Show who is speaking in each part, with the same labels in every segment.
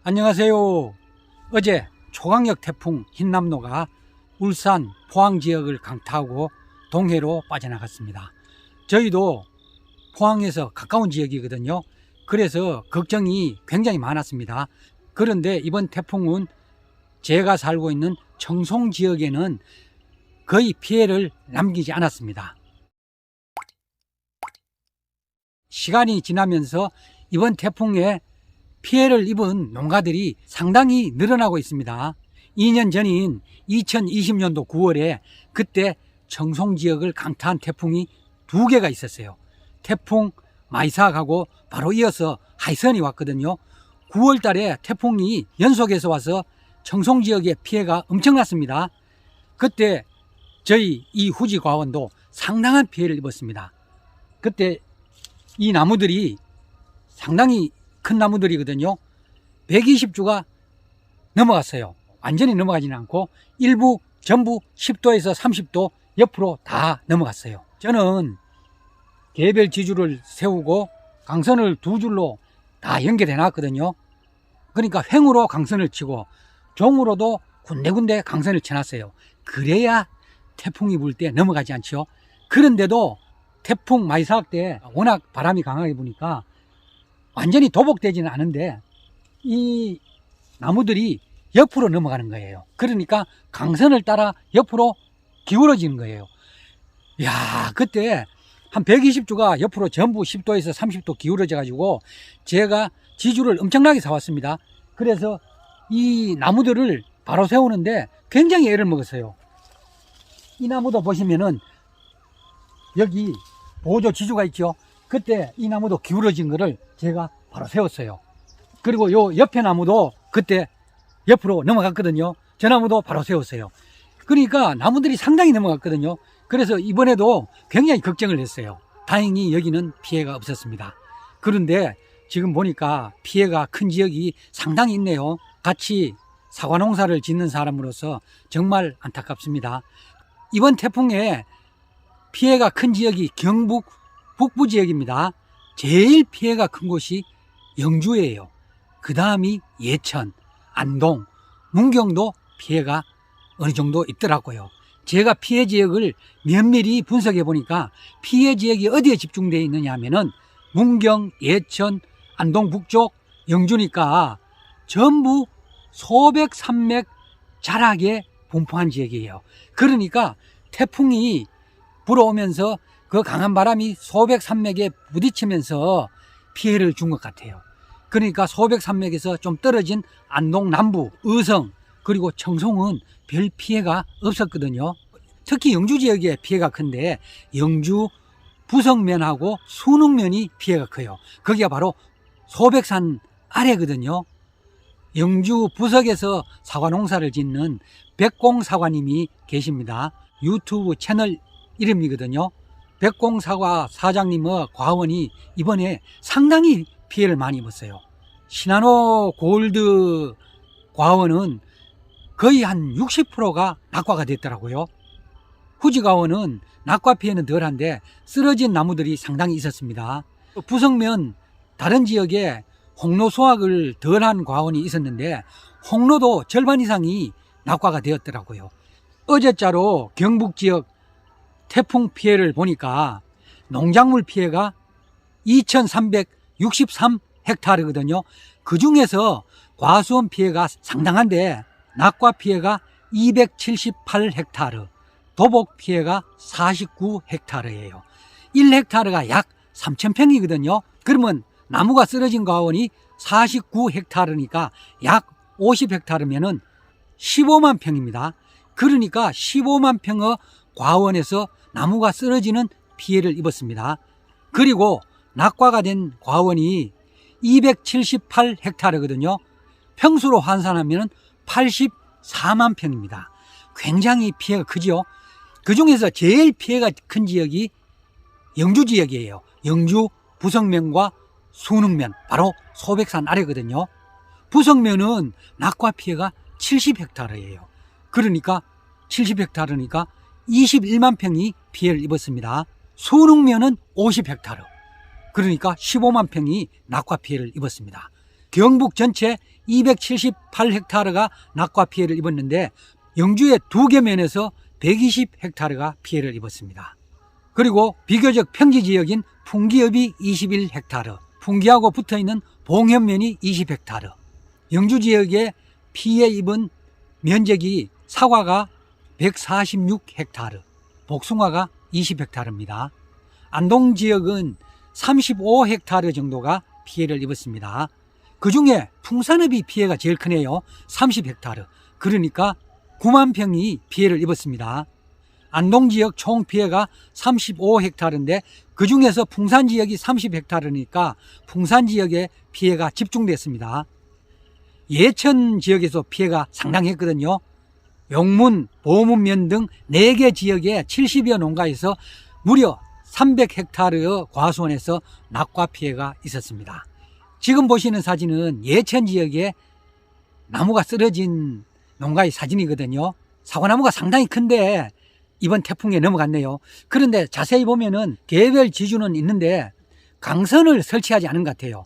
Speaker 1: 안녕하세요. 어제 초강력 태풍 흰남노가 울산, 포항 지역을 강타하고 동해로 빠져나갔습니다. 저희도 포항에서 가까운 지역이거든요. 그래서 걱정이 굉장히 많았습니다. 그런데 이번 태풍은 제가 살고 있는 청송 지역에는 거의 피해를 남기지 않았습니다. 시간이 지나면서 이번 태풍에 피해를 입은 농가들이 상당히 늘어나고 있습니다. 2년 전인 2020년도 9월에 그때 청송 지역을 강타한 태풍이 2개가 있었어요. 태풍 마이삭하고 바로 이어서 하이선이 왔거든요. 9월 달에 태풍이 연속해서 와서 청송 지역의 피해가 엄청났습니다. 그때 저희 이 후지 과원도 상당한 피해를 입었습니다. 그때 이 나무들이 상당히 큰 나무들이거든요. 120주가 넘어갔어요. 완전히 넘어가지는 않고 일부 전부 10도에서 30도 옆으로 다 넘어갔어요. 저는 개별 지주를 세우고 강선을 2줄로 다 연결해 놨거든요. 그러니까 횡으로 강선을 치고 종으로도 군데군데 강선을 쳐놨어요. 그래야 태풍이 불 때 넘어가지 않죠. 그런데도 태풍 마이삭 때 워낙 바람이 강하게 부니까 완전히 도복되지는 않은데 이 나무들이 옆으로 넘어가는 거예요. 그러니까 강선을 따라 옆으로 기울어지는 거예요. 야, 그때 한 120주가 옆으로 전부 10도에서 30도 기울어져 가지고 제가 지주를 엄청나게 사왔습니다. 그래서 이 나무들을 바로 세우는데 굉장히 애를 먹었어요. 이 나무도 보시면은 여기 보조 지주가 있죠. 그때 이 나무도 기울어진 거를 제가 바로 세웠어요. 그리고 요 옆에 나무도 그때 옆으로 넘어갔거든요. 저 나무도 바로 세웠어요. 그러니까 나무들이 상당히 넘어갔거든요. 그래서 이번에도 굉장히 걱정을 했어요. 다행히 여기는 피해가 없었습니다. 그런데 지금 보니까 피해가 큰 지역이 상당히 있네요. 같이 사과 농사를 짓는 사람으로서 정말 안타깝습니다. 이번 태풍에 피해가 큰 지역이 경북 북부 지역입니다. 제일 피해가 큰 곳이 영주예요. 그 다음이 예천, 안동, 문경도 피해가 어느 정도 있더라고요. 제가 피해 지역을 면밀히 분석해 보니까 피해 지역이 어디에 집중되어 있느냐 하면은 문경, 예천, 안동 북쪽, 영주니까 전부 소백산맥 자락에 분포한 지역이에요. 그러니까 태풍이 불어오면서 그 강한 바람이 소백산맥에 부딪히면서 피해를 준 것 같아요. 그러니까 소백산맥에서 좀 떨어진 안동 남부, 의성, 그리고 청송은 별 피해가 없었거든요. 특히 영주 지역의 피해가 큰데 영주 부석면하고 순흥면이 피해가 커요. 거기가 바로 소백산 아래거든요. 영주 부석에서 사과 농사를 짓는 백공사과님이 계십니다. 유튜브 채널 이름이거든요. 백공사과 사장님의 과원이 이번에 상당히 피해를 많이 입었어요. 시나노 골드 과원은 거의 한 60%가 낙과가 됐더라고요. 후지 과원은 낙과 피해는 덜한데 쓰러진 나무들이 상당히 있었습니다. 부석면 다른 지역에 홍로 수확을 덜한 과원이 있었는데 홍로도 절반 이상이 낙과가 되었더라고요. 어제자로 경북 지역 태풍 피해를 보니까 농작물 피해가 2363헥타르거든요. 그 중에서 과수원 피해가 상당한데 낙과 피해가 278헥타르, 도복 피해가 49헥타르예요. 1헥타르가 약 3,000평이거든요. 그러면 나무가 쓰러진 과원이 49헥타르니까 약 50헥타르면은 15만 평입니다. 그러니까 15만 평의 과원에서 나무가 쓰러지는 피해를 입었습니다. 그리고 낙과가 된 과원이 278헥타르거든요. 평수로 환산하면 84만 평입니다. 굉장히 피해가 크죠. 그 중에서 제일 피해가 큰 지역이 영주 지역이에요. 영주 부석면과 순흥면, 바로 소백산 아래거든요. 부석면은 낙과 피해가 70헥타르예요. 그러니까 70헥타르니까 21만 평이 피해를 입었습니다. 순흥면은 50헥타르. 그러니까 15만 평이 낙과 피해를 입었습니다. 경북 전체 278헥타르가 낙과 피해를 입었는데 영주의 2개 면에서 120헥타르가 피해를 입었습니다. 그리고 비교적 평지 지역인 풍기읍이 21헥타르, 풍기하고 붙어있는 봉현면이 20헥타르, 영주 지역에 피해 입은 면적이 사과가 146헥타르, 복숭아가 20헥타르입니다. 안동 지역은 35헥타르 정도가 피해를 입었습니다. 그 중에 풍산읍이 피해가 제일 크네요. 30헥타르. 그러니까 9만 평이 피해를 입었습니다. 안동 지역 총 피해가 35헥타르인데 그 중에서 풍산 지역이 30헥타르니까 풍산 지역에 피해가 집중됐습니다. 예천 지역에서 피해가 상당했거든요. 용문, 보문면 등 4개 지역의 70여 농가에서 무려 300헥타르의 과수원에서 낙과 피해가 있었습니다. 지금 보시는 사진은 예천 지역에 나무가 쓰러진 농가의 사진이거든요. 사과나무가 상당히 큰데 이번 태풍에 넘어갔네요. 그런데 자세히 보면은 개별 지주는 있는데 강선을 설치하지 않은 것 같아요.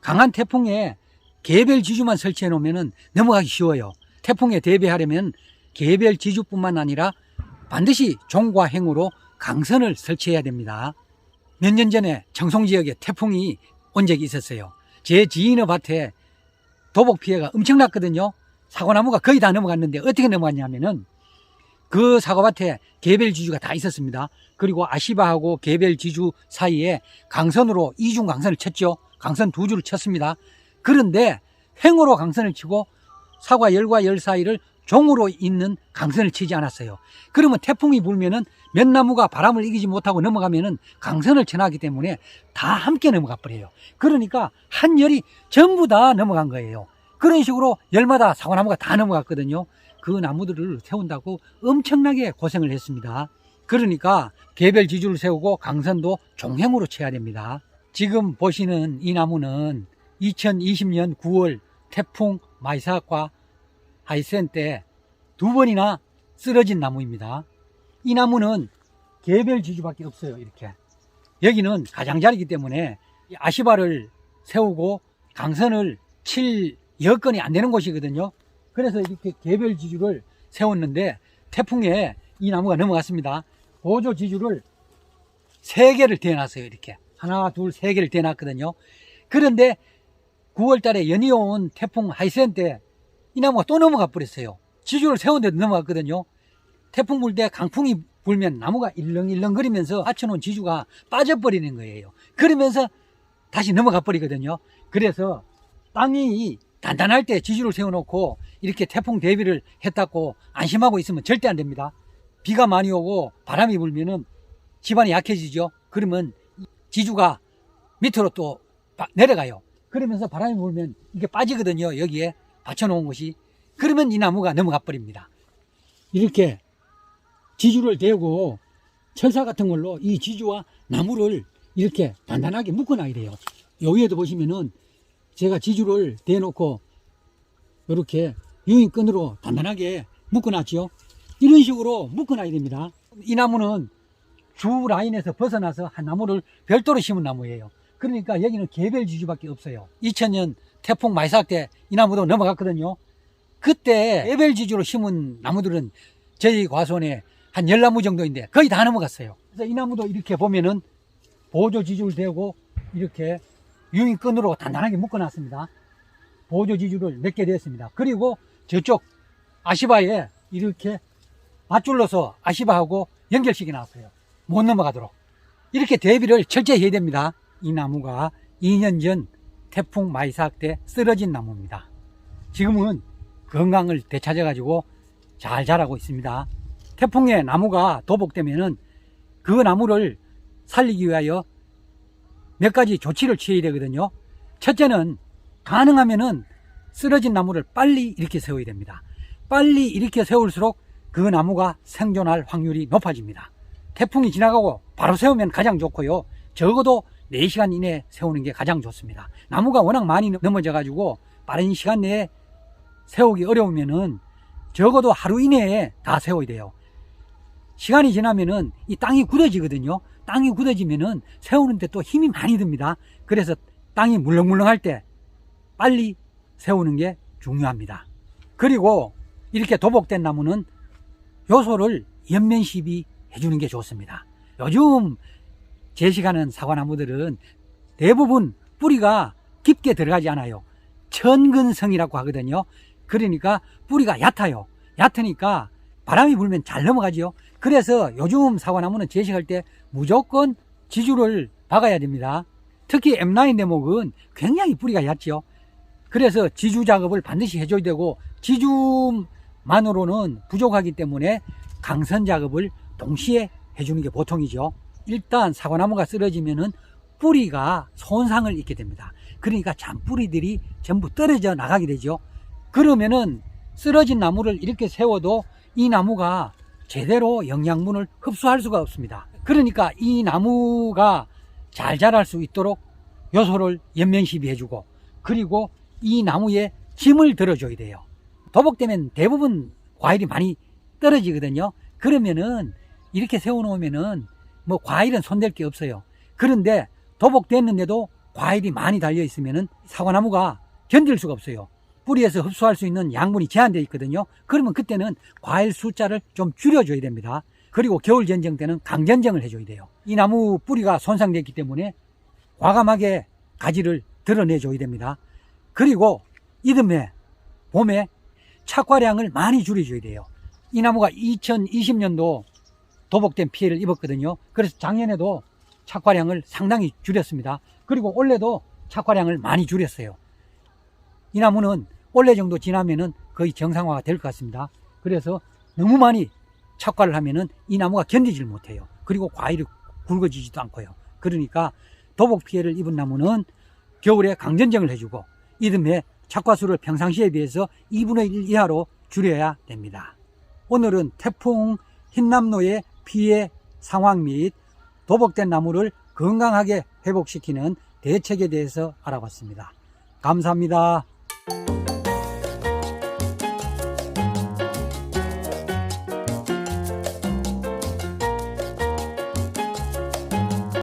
Speaker 1: 강한 태풍에 개별 지주만 설치해 놓으면 넘어가기 쉬워요. 태풍에 대비하려면 개별 지주뿐만 아니라 반드시 종과 행으로 강선을 설치해야 됩니다. 몇 년 전에 청송 지역에 태풍이 온 적이 있었어요. 제 지인의 밭에 도복 피해가 엄청났거든요. 사과나무가 거의 다 넘어갔는데 어떻게 넘어갔냐면은 그 사과밭에 개별 지주가 다 있었습니다. 그리고 아시바하고 개별 지주 사이에 강선으로 이중 강선을 쳤죠. 강선 2줄을 쳤습니다. 그런데 횡으로 강선을 치고 사과 열과 열 사이를 종으로 있는 강선을 치지 않았어요. 그러면 태풍이 불면은 몇 나무가 바람을 이기지 못하고 넘어가면은 강선을 쳐놨기 때문에 다 함께 넘어가 버려요. 그러니까 한 열이 전부 다 넘어간 거예요. 그런 식으로 열마다 사과나무가 다 넘어갔거든요. 그 나무들을 세운다고 엄청나게 고생을 했습니다. 그러니까 개별 지주를 세우고 강선도 종행으로 쳐야 됩니다. 지금 보시는 이 나무는 2020년 9월 태풍 마이삭과 하이센 때 2번이나 쓰러진 나무입니다. 이 나무는 개별 지주밖에 없어요. 이렇게 여기는 가장자리이기 때문에 아시바를 세우고 강선을 칠 여건이 안 되는 곳이거든요. 그래서 이렇게 개별 지주를 세웠는데 태풍에 이 나무가 넘어갔습니다. 보조 지주를 3개를 대놨어요. 이렇게 하나 둘 3개를 대놨거든요. 그런데 9월 달에 연이어 태풍 하이센 때 이 나무가 또 넘어가 버렸어요. 지주를 세웠는데도 넘어갔거든요. 태풍 불 때 강풍이 불면 나무가 일렁일렁거리면서 받쳐놓은 지주가 빠져버리는 거예요. 그러면서 다시 넘어가 버리거든요. 그래서 땅이 단단할 때 지주를 세워놓고 이렇게 태풍 대비를 했다고 안심하고 있으면 절대 안 됩니다. 비가 많이 오고 바람이 불면은 집안이 약해지죠. 그러면 지주가 밑으로 또 내려가요. 그러면서 바람이 불면 이게 빠지거든요. 여기에 받쳐놓은 것이. 그러면 이 나무가 넘어가 버립니다. 이렇게 지주를 대고 철사 같은 걸로 이 지주와 나무를 이렇게 단단하게 묶어놔야 돼요. 여기에도 보시면은 제가 지주를 대놓고 이렇게 유인끈으로 단단하게 묶어놨죠. 이런 식으로 묶어놔야 됩니다. 이 나무는 주 라인에서 벗어나서 한 나무를 별도로 심은 나무예요. 그러니까 여기는 개별 지주밖에 없어요. 2000년 태풍 마이삭 때 이 나무도 넘어갔거든요. 그때 개별 지주로 심은 나무들은 저희 과수원에 한 10나무 정도인데 거의 다 넘어갔어요. 그래서 이 나무도 이렇게 보면은 보조 지주를 대고 이렇게 유인끈으로 단단하게 묶어놨습니다. 보조 지주를 몇 개 대었습니다. 그리고 저쪽 아시바에 이렇게 밧줄로서 아시바하고 연결시켜 놨어요. 못 넘어가도록. 이렇게 대비를 철저히 해야 됩니다. 이 나무가 2년 전 태풍 마이삭 때 쓰러진 나무입니다. 지금은 건강을 되찾아 가지고 잘 자라고 있습니다. 태풍에 나무가 도복되면은 그 나무를 살리기 위하여 몇 가지 조치를 취해야 되거든요. 첫째는 가능하면은 쓰러진 나무를 빨리 이렇게 세워야 됩니다. 빨리 이렇게 세울수록 그 나무가 생존할 확률이 높아집니다. 태풍이 지나가고 바로 세우면 가장 좋고요. 적어도 4시간 이내에 세우는 게 가장 좋습니다. 나무가 워낙 많이 넘어져 가지고 빠른 시간 내에 세우기 어려우면은 적어도 하루 이내에 다 세워야 돼요. 시간이 지나면은 이 땅이 굳어지거든요. 땅이 굳어지면은 세우는데 또 힘이 많이 듭니다. 그래서 땅이 물렁물렁할 때 빨리 세우는 게 중요합니다. 그리고 이렇게 도복된 나무는 요소를 연면 시비 해주는 게 좋습니다. 요즘 제식하는 사과나무들은 대부분 뿌리가 깊게 들어가지 않아요. 천근성이라고 하거든요. 그러니까 뿌리가 얕아요. 얕으니까 바람이 불면 잘 넘어가지요. 그래서 요즘 사과나무는 제식할 때 무조건 지주를 박아야 됩니다. 특히 M9 대목은 굉장히 뿌리가 얕죠. 그래서 지주 작업을 반드시 해줘야 되고, 지주만으로는 부족하기 때문에 강선 작업을 동시에 해주는 게 보통이죠. 일단 사과나무가 쓰러지면은 뿌리가 손상을 입게 됩니다. 그러니까 잔뿌리들이 전부 떨어져 나가게 되죠. 그러면은 쓰러진 나무를 이렇게 세워도 이 나무가 제대로 영양분을 흡수할 수가 없습니다. 그러니까 이 나무가 잘 자랄 수 있도록 요소를 연면시비 해주고, 그리고 이 나무에 힘을 들어줘야 돼요. 도복되면 대부분 과일이 많이 떨어지거든요. 그러면은 이렇게 세워놓으면은 뭐 과일은 손댈 게 없어요. 그런데 도복됐는데도 과일이 많이 달려 있으면은 사과나무가 견딜 수가 없어요. 뿌리에서 흡수할 수 있는 양분이 제한되어 있거든요. 그러면 그때는 과일 숫자를 좀 줄여줘야 됩니다. 그리고 겨울 전쟁 때는 강전쟁을 해줘야 돼요. 이 나무 뿌리가 손상됐기 때문에 과감하게 가지를 드러내줘야 됩니다. 그리고 이듬해 봄에 착과량을 많이 줄여줘야 돼요. 이 나무가 2020년도 도복된 피해를 입었거든요. 그래서 작년에도 착과량을 상당히 줄였습니다. 그리고 올해도 착과량을 많이 줄였어요. 이 나무는 올해 정도 지나면은 거의 정상화가 될 것 같습니다. 그래서 너무 많이 착과를 하면은 이 나무가 견디질 못해요. 그리고 과일이 굵어지지도 않고요. 그러니까 도복 피해를 입은 나무는 겨울에 강전쟁을 해주고, 이듬해 착과수를 평상시에 비해서 2분의 1 이하로 줄여야 됩니다. 오늘은 태풍 흰남노의 피해 상황 및 도복된 나무를 건강하게 회복시키는 대책에 대해서 알아봤습니다. 감사합니다.